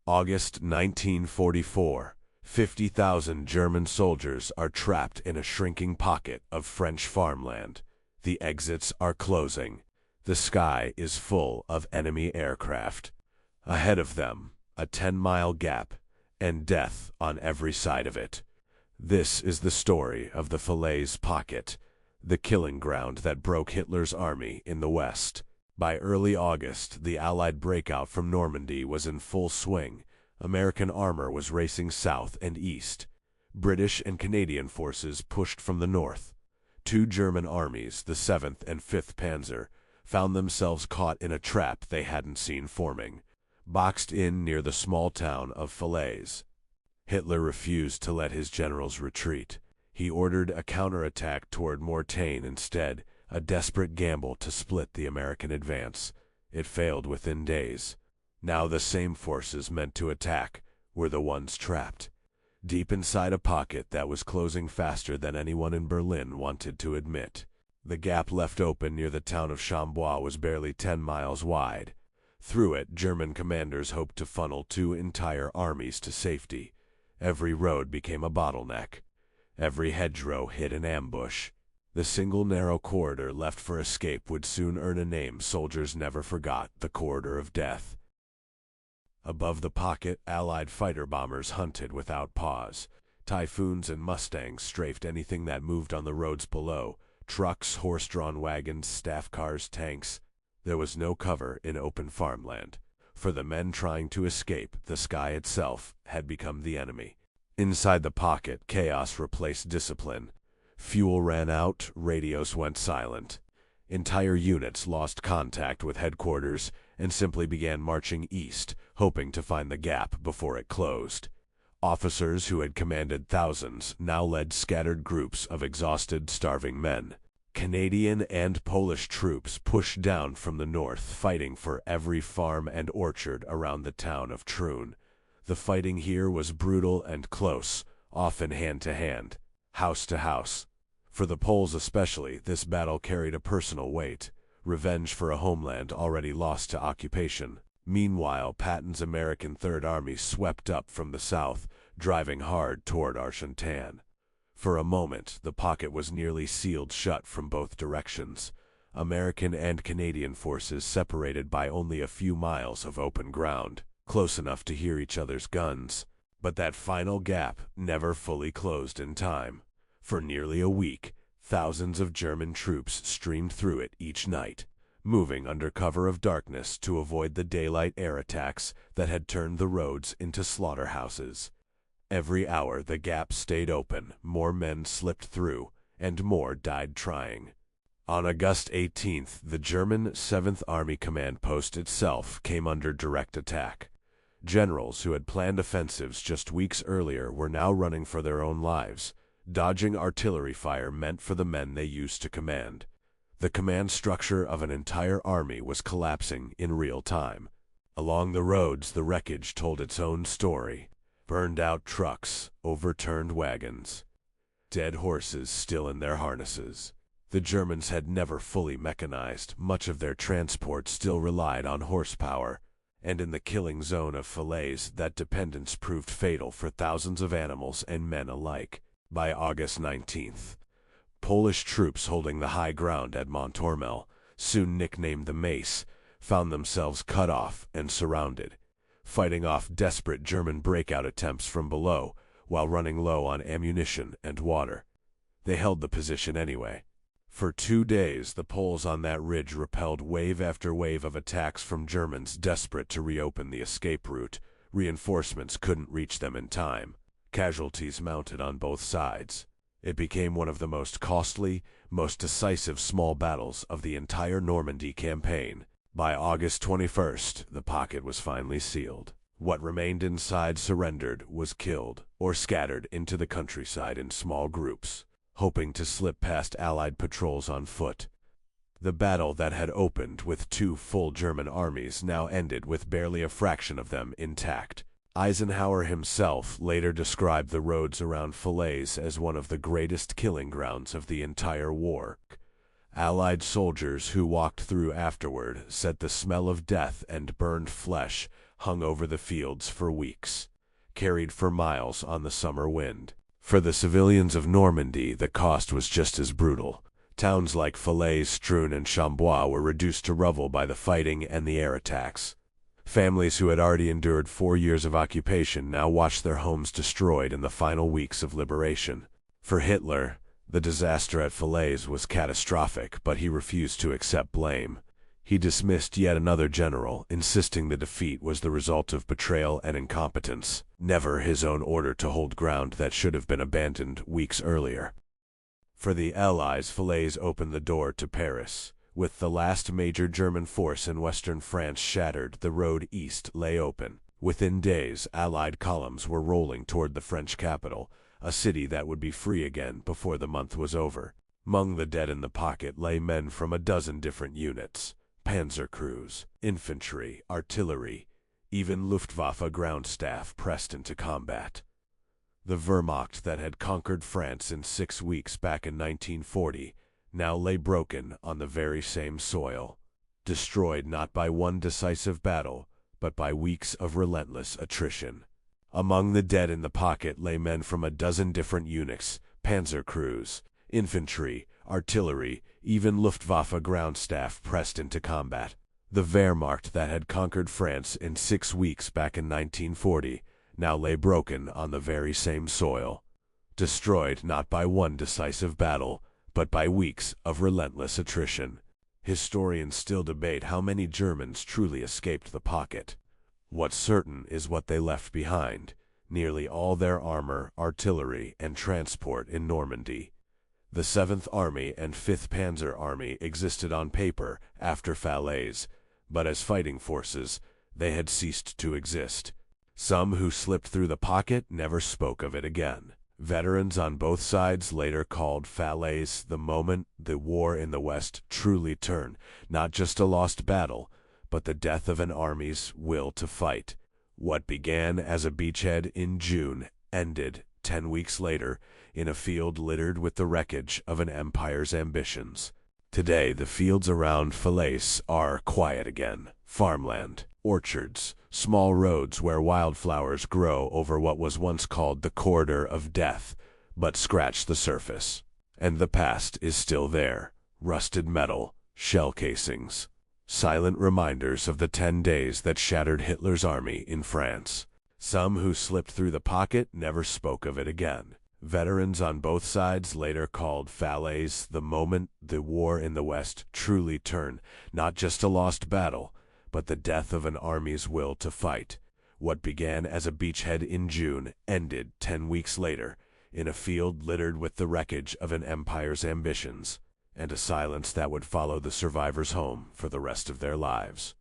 August 1944. 50,000 German soldiers are trapped in a shrinking pocket of French farmland. The exits are closing. The sky is full of enemy aircraft. Ahead of them, a 10-mile gap, and death on every side of it. This is the story of the Falaise Pocket, the killing ground that broke Hitler's army in the West. By early August, the Allied breakout from Normandy was in full swing. American armor was racing south and east. British and Canadian forces pushed from the north. Two German armies, the 7th and 5th Panzer, found themselves caught in a trap they hadn't seen forming, boxed in near the small town of Falaise. Hitler refused to let his generals retreat. He ordered a counterattack toward Mortain instead, a desperate gamble to split the American advance. It failed within days. Now the same forces meant to attack were the ones trapped, deep inside a pocket that was closing faster than anyone in Berlin wanted to admit. The gap left open near the town of Chambouis was barely 10 miles wide. Through it, German commanders hoped to funnel two entire armies to safety. Every road became a bottleneck. Every hedgerow hid an ambush. The single narrow corridor left for escape would soon earn a name soldiers never forgot: the corridor of death. Above the pocket, Allied fighter bombers hunted without pause. Typhoons and Mustangs strafed anything that moved on the roads below. Trucks, horse-drawn wagons, staff cars, tanks. There was no cover in open farmland. For the men trying to escape, the sky itself had become the enemy. Inside the pocket, chaos replaced discipline. Fuel ran out, radios went silent. Entire units lost contact with headquarters and simply began marching east, hoping to find the gap before it closed. Officers who had commanded thousands now led scattered groups of exhausted, starving men. Canadian and Polish troops pushed down from the north, fighting for every farm and orchard around the town of Troon. The fighting here was brutal and close, often hand to hand, house to house. For the Poles especially, this battle carried a personal weight, revenge for a homeland already lost to occupation. Meanwhile, Patton's American Third Army swept up from the south, driving hard toward Argentan. For a moment, the pocket was nearly sealed shut from both directions. American and Canadian forces separated by only a few miles of open ground, close enough to hear each other's guns. But that final gap never fully closed in time. For nearly a week, thousands of German troops streamed through it each night, moving under cover of darkness to avoid the daylight air attacks that had turned the roads into slaughterhouses. Every hour the gap stayed open, more men slipped through, and more died trying. On August 18th, the German 7th Army Command Post itself came under direct attack. Generals who had planned offensives just weeks earlier were now running for their own lives. Dodging artillery fire meant for the men they used to command. The command structure of an entire army was collapsing in real time. Along the roads, the wreckage told its own story. Burned-out trucks, overturned wagons, dead horses still in their harnesses. The Germans had never fully mechanized. Much of their transport still relied on horsepower, and in the killing zone of Falaise, that dependence proved fatal for thousands of animals and men alike. By August 19th, Polish troops holding the high ground at Montormel, soon nicknamed the Mace, found themselves cut off and surrounded, fighting off desperate German breakout attempts from below while running low on ammunition and water. They held the position anyway. For 2 days, the Poles on that ridge repelled wave after wave of attacks from Germans desperate to reopen the escape route. Reinforcements couldn't reach them in time. Casualties mounted on both sides. It became one of the most costly, most decisive small battles of the entire Normandy campaign. By August 21st, the pocket was finally sealed. What remained inside surrendered, was killed, or scattered into the countryside in small groups, hoping to slip past Allied patrols on foot. The battle that had opened with 2 full German armies now ended with barely a fraction of them intact. Eisenhower himself later described the roads around Falaise as one of the greatest killing grounds of the entire war. Allied soldiers who walked through afterward said the smell of death and burned flesh hung over the fields for weeks, carried for miles on the summer wind. For the civilians of Normandy, the cost was just as brutal. Towns like Falaise, Struan, and Chambois were reduced to rubble by the fighting and the air attacks. Families who had already endured 4 years of occupation now watched their homes destroyed in the final weeks of liberation. For Hitler, the disaster at Falaise was catastrophic, but he refused to accept blame. He dismissed yet another general, insisting the defeat was the result of betrayal and incompetence, never his own order to hold ground that should have been abandoned weeks earlier. For the Allies, Falaise opened the door to Paris. With the last major German force in western France shattered, the road east lay open. Within days, Allied columns were rolling toward the French capital, a city that would be free again before the month was over. Among the dead in the pocket lay men from a dozen different units: panzer crews, infantry, artillery, even Luftwaffe ground staff pressed into combat. The Wehrmacht that had conquered France in 6 weeks back in 1940 now lay broken on the very same soil, destroyed not by one decisive battle, but by weeks of relentless attrition. Among the dead in the pocket lay men from a dozen different units, panzer crews, infantry, artillery, even Luftwaffe ground staff pressed into combat. The Wehrmacht that had conquered France in 6 weeks back in 1940 now lay broken on the very same soil, destroyed not by one decisive battle, but by weeks of relentless attrition. Historians still debate how many Germans truly escaped the pocket. What's certain is what they left behind: nearly all their armor, artillery, and transport in Normandy. The 7th Army and 5th Panzer Army existed on paper after Falaise, but as fighting forces, they had ceased to exist. Some who slipped through the pocket never spoke of it again. Veterans on both sides later called Falaise the moment the war in the West truly turned, not just a lost battle, but the death of an army's will to fight. What began as a beachhead in June ended, 10 weeks later, in a field littered with the wreckage of an empire's ambitions. Today, the fields around Falaise are quiet again. Farmland, orchards, small roads where wildflowers grow over what was once called the corridor of death, but scratch the surface. And the past is still there: rusted metal, shell casings, silent reminders of the 10 days that shattered Hitler's army in France. Some who slipped through the pocket never spoke of it again. Veterans on both sides later called Falaise the moment the war in the West truly turned, not just a lost battle, but the death of an army's will to fight. What began as a beachhead in June ended, 10 weeks later, in a field littered with the wreckage of an empire's ambitions, and a silence that would follow the survivors home for the rest of their lives.